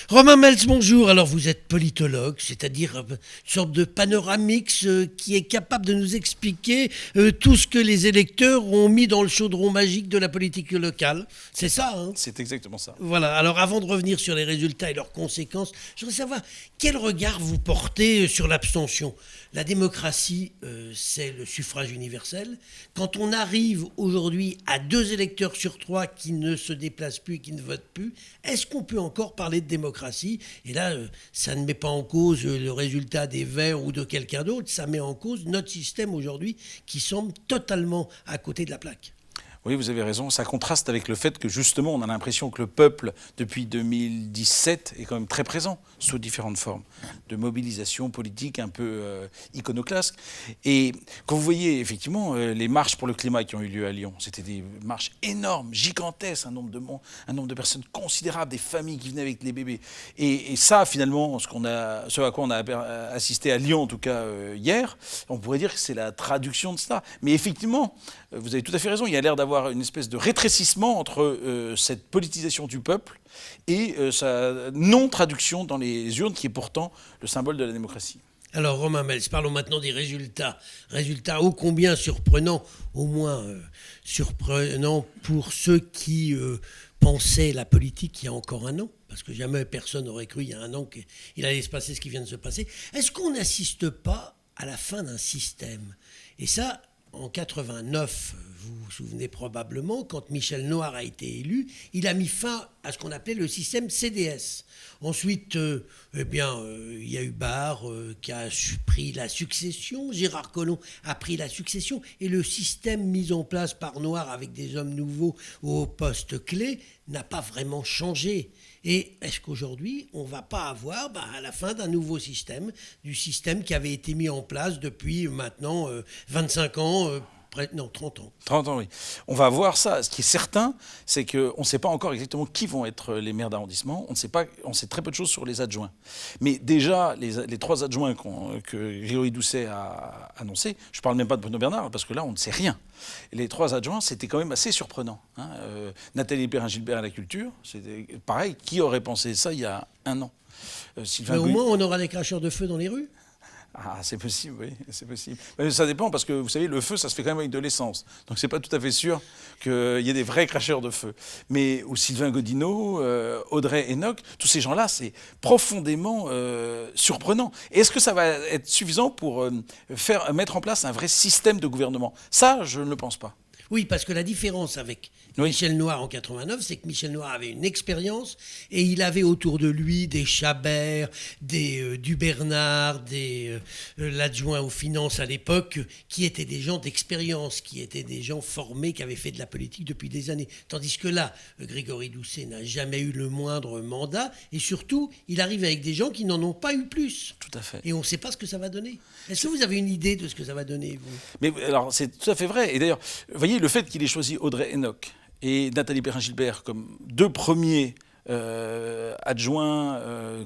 Romain Meltz, bonjour. Alors vous êtes politologue, c'est-à-dire une sorte de panoramix qui est capable de nous expliquer tout ce que les électeurs ont mis dans le chaudron magique de la politique locale. C'est ça, hein ? C'est exactement ça. Voilà, alors avant de revenir sur les résultats et leurs conséquences, je voudrais savoir quel regard vous portez sur l'abstention. La démocratie, c'est le suffrage universel. Quand on arrive aujourd'hui à 2 électeurs sur 3 qui ne se déplacent plus et qui ne votent plus, est-ce qu'on peut encore parler de démocratie ? Et là, ça ne met pas en cause le résultat des Verts ou de quelqu'un d'autre, ça met en cause notre système aujourd'hui qui semble totalement à côté de la plaque. Oui, vous avez raison. Ça contraste avec le fait que justement, on a l'impression que le peuple, depuis 2017, est quand même très présent sous différentes formes de mobilisation politique un peu iconoclaste. Et quand vous voyez effectivement les marches pour le climat qui ont eu lieu à Lyon, c'était des marches énormes, gigantesques, un nombre de personnes considérables, des familles qui venaient avec les bébés. Et ça, finalement, ce à quoi on a assisté à Lyon, en tout cas hier, on pourrait dire que c'est la traduction de cela. Mais effectivement, vous avez tout à fait raison, il y a l'air d'avoir une espèce de rétrécissement entre cette politisation du peuple et sa non-traduction dans les urnes, qui est pourtant le symbole de la démocratie. Alors Romain Meltz, parlons maintenant des résultats. Résultats ô combien surprenants, au moins surprenants pour ceux qui pensaient la politique il y a encore un an. Parce que jamais personne n'aurait cru il y a un an qu'il allait se passer ce qui vient de se passer. Est-ce qu'on n'assiste pas à la fin d'un système ? Et ça, en 89, vous vous souvenez probablement, quand Michel Noir a été élu, il a mis fin à ce qu'on appelait le système CDS. Ensuite, il y a eu Barre qui a pris la succession, Gérard Collomb a pris la succession, et le système mis en place par Noir avec des hommes nouveaux aux postes clés n'a pas vraiment changé. Et est-ce qu'aujourd'hui, on ne va pas avoir, à la fin d'un nouveau système, du système qui avait été mis en place depuis maintenant 25 ans, 30 ans. 30 ans, oui. On va voir ça. Ce qui est certain, c'est qu'on ne sait pas encore exactement qui vont être les maires d'arrondissement. On sait très peu de choses sur les adjoints. Mais déjà, les 3 adjoints que Grégory Doucet a annoncés, je ne parle même pas de Bruno Bernard, parce que là, on ne sait rien. Et les 3 adjoints, c'était quand même assez surprenant. Nathalie Perrin-Gilbert à la culture, c'était pareil. Qui aurait pensé ça il y a un an ? Mais au moins, on aura des cracheurs de feu dans les rues. Ah, c'est possible, oui, c'est possible. Mais ça dépend, parce que vous savez, le feu, ça se fait quand même avec de l'essence. Donc c'est pas tout à fait sûr qu'il y ait des vrais cracheurs de feu. Mais ou Sylvain Godineau, Audrey Enoch, tous ces gens-là, c'est profondément surprenant. Et est-ce que ça va être suffisant pour mettre en place un vrai système de gouvernement ? Ça, je ne le pense pas. Oui, parce que la différence avec Michel Noir en 89, c'est que Michel Noir avait une expérience et il avait autour de lui des Chabert, des Dubernard, l'adjoint aux finances à l'époque, qui étaient des gens d'expérience, qui étaient des gens formés, qui avaient fait de la politique depuis des années. Tandis que là, Grégory Doucet n'a jamais eu le moindre mandat et surtout, il arrive avec des gens qui n'en ont pas eu plus. Tout à fait. Et on ne sait pas ce que ça va donner. Est-ce que vous avez une idée de ce que ça va donner, vous ? Mais alors, c'est tout à fait vrai. Et d'ailleurs, vous voyez, le fait qu'il ait choisi Audrey Enoch et Nathalie Perrin-Gilbert comme 2 premiers adjoints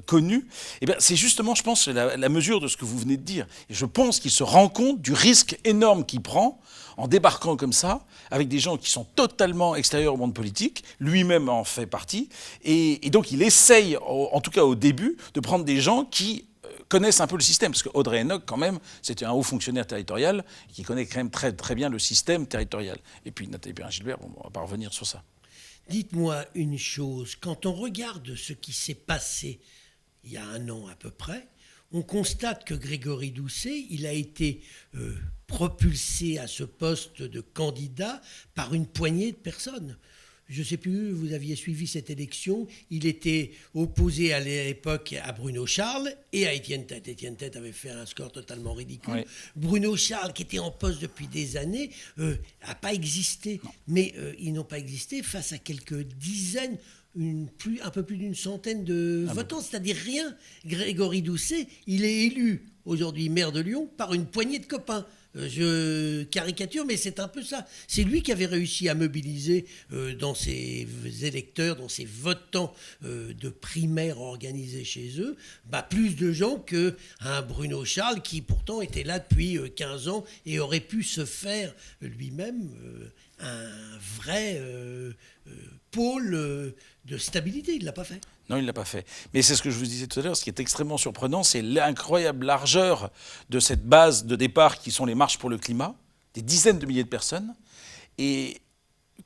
connus, eh bien, c'est justement, je pense, la mesure de ce que vous venez de dire. Et je pense qu'il se rend compte du risque énorme qu'il prend en débarquant comme ça, avec des gens qui sont totalement extérieurs au monde politique, lui-même en fait partie, et donc il essaye, en tout cas au début, de prendre des gens qui connaissent un peu le système, parce que Audrey Enoch, quand même, c'était un haut fonctionnaire territorial qui connaît quand même très, très bien le système territorial. Et puis Nathalie Perrin-Gilbert, on ne va pas revenir sur ça. Dites-moi une chose, quand on regarde ce qui s'est passé il y a un an à peu près, on constate que Grégory Doucet, il a été propulsé à ce poste de candidat par une poignée de personnes. Je ne sais plus, vous aviez suivi cette élection, il était opposé à l'époque à Bruno Charles et à Étienne Tête. Étienne Tête avait fait un score totalement ridicule. Oui. Bruno Charles, qui était en poste depuis des années, n'a pas existé. Non. Mais ils n'ont pas existé face à quelques dizaines, un peu plus d'une centaine de votants, c'est-à-dire rien. Grégory Doucet, il est élu aujourd'hui maire de Lyon par une poignée de copains. Je caricature, mais c'est un peu ça. C'est lui qui avait réussi à mobiliser dans ses électeurs, dans ses votants de primaires organisés chez eux, plus de gens qu'un Bruno Charles qui pourtant était là depuis 15 ans et aurait pu se faire lui-même un vrai pôle de stabilité. Il ne l'a pas fait. Non, il ne l'a pas fait. Mais c'est ce que je vous disais tout à l'heure, ce qui est extrêmement surprenant, c'est l'incroyable largeur de cette base de départ qui sont les marches pour le climat, des dizaines de milliers de personnes. Et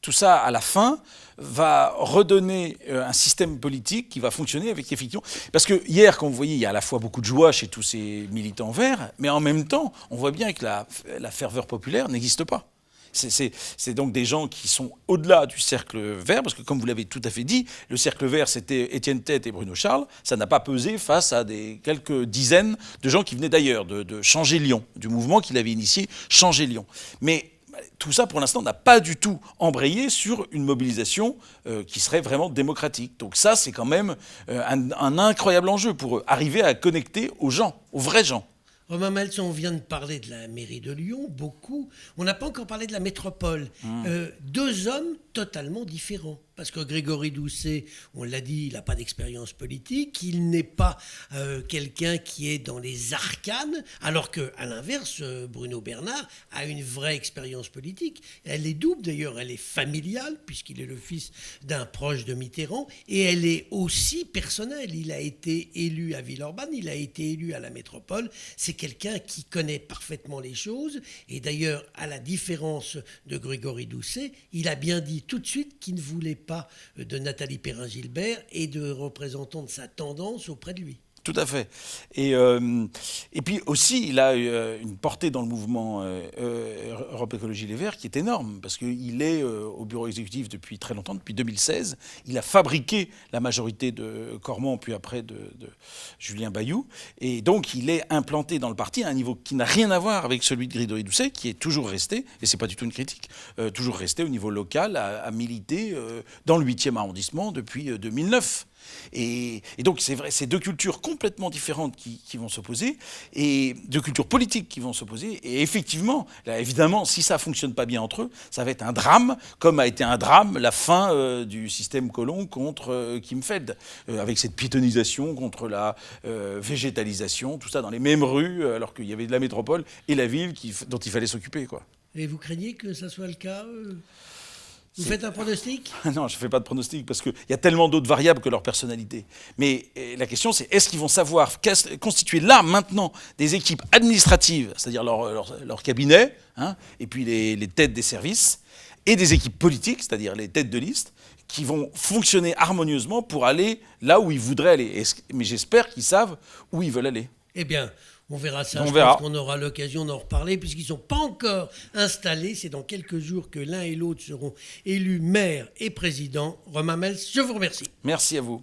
tout ça, à la fin, va redonner un système politique qui va fonctionner avec effectivement... Parce que hier, quand vous voyez, il y a à la fois beaucoup de joie chez tous ces militants verts, mais en même temps, on voit bien que la ferveur populaire n'existe pas. C'est donc des gens qui sont au-delà du cercle vert, parce que comme vous l'avez tout à fait dit, le cercle vert, c'était Étienne Tête et Bruno Charles. Ça n'a pas pesé face à quelques dizaines de gens qui venaient d'ailleurs, de Changer Lyon, du mouvement qu'il avait initié, Changer Lyon. Mais tout ça, pour l'instant, n'a pas du tout embrayé sur une mobilisation qui serait vraiment démocratique. Donc ça, c'est quand même un incroyable enjeu pour eux, arriver à connecter aux gens, aux vrais gens. Romain Meltz, on vient de parler de la mairie de Lyon, beaucoup. On n'a pas encore parlé de la métropole. Deux hommes totalement différents. Parce que Grégory Doucet, on l'a dit, il n'a pas d'expérience politique. Il n'est pas quelqu'un qui est dans les arcanes. Alors qu'à l'inverse, Bruno Bernard a une vraie expérience politique. Elle est double d'ailleurs. Elle est familiale, puisqu'il est le fils d'un proche de Mitterrand. Et elle est aussi personnelle. Il a été élu à Villeurbanne, il a été élu à la métropole. C'est quelqu'un qui connaît parfaitement les choses. Et d'ailleurs, à la différence de Grégory Doucet, il a bien dit tout de suite qu'il ne voulait pas de Nathalie Perrin-Gilbert et de représentants de sa tendance auprès de lui. Tout à fait. Et puis aussi, il a une portée dans le mouvement Europe Écologie Les Verts qui est énorme, parce qu'il est au bureau exécutif depuis très longtemps, depuis 2016. Il a fabriqué la majorité de Cormont, puis après de Julien Bayou. Et donc, il est implanté dans le parti à un niveau qui n'a rien à voir avec celui de Grégory Doucet, qui est toujours resté, et c'est pas du tout une critique, toujours resté au niveau local, à militer dans le 8e arrondissement depuis 2009. Et donc, c'est vrai, c'est deux cultures complètement différentes qui vont s'opposer, et deux cultures politiques qui vont s'opposer. Et effectivement, là, évidemment, si ça ne fonctionne pas bien entre eux, ça va être un drame, comme a été un drame la fin du système Collomb contre Kim Feld, avec cette piétonisation contre la végétalisation, tout ça dans les mêmes rues, alors qu'il y avait de la métropole et la ville dont il fallait s'occuper, quoi. Et vous craignez que ça soit le cas Vous faites un pronostic ? Non, je ne fais pas de pronostic parce qu'il y a tellement d'autres variables que leur personnalité. Mais la question, c'est est-ce qu'ils vont savoir constituer là, maintenant, des équipes administratives, c'est-à-dire leur cabinet, hein, et puis les têtes des services, et des équipes politiques, c'est-à-dire les têtes de liste, qui vont fonctionner harmonieusement pour aller là où ils voudraient aller. Mais j'espère qu'ils savent où ils veulent aller. Eh bien, on verra ça. On Je verra. pense qu'on aura l'occasion d'en reparler puisqu'ils ne sont pas encore installés. C'est dans quelques jours que l'un et l'autre seront élus maire et président. Romain Meltz, je vous remercie. Merci à vous.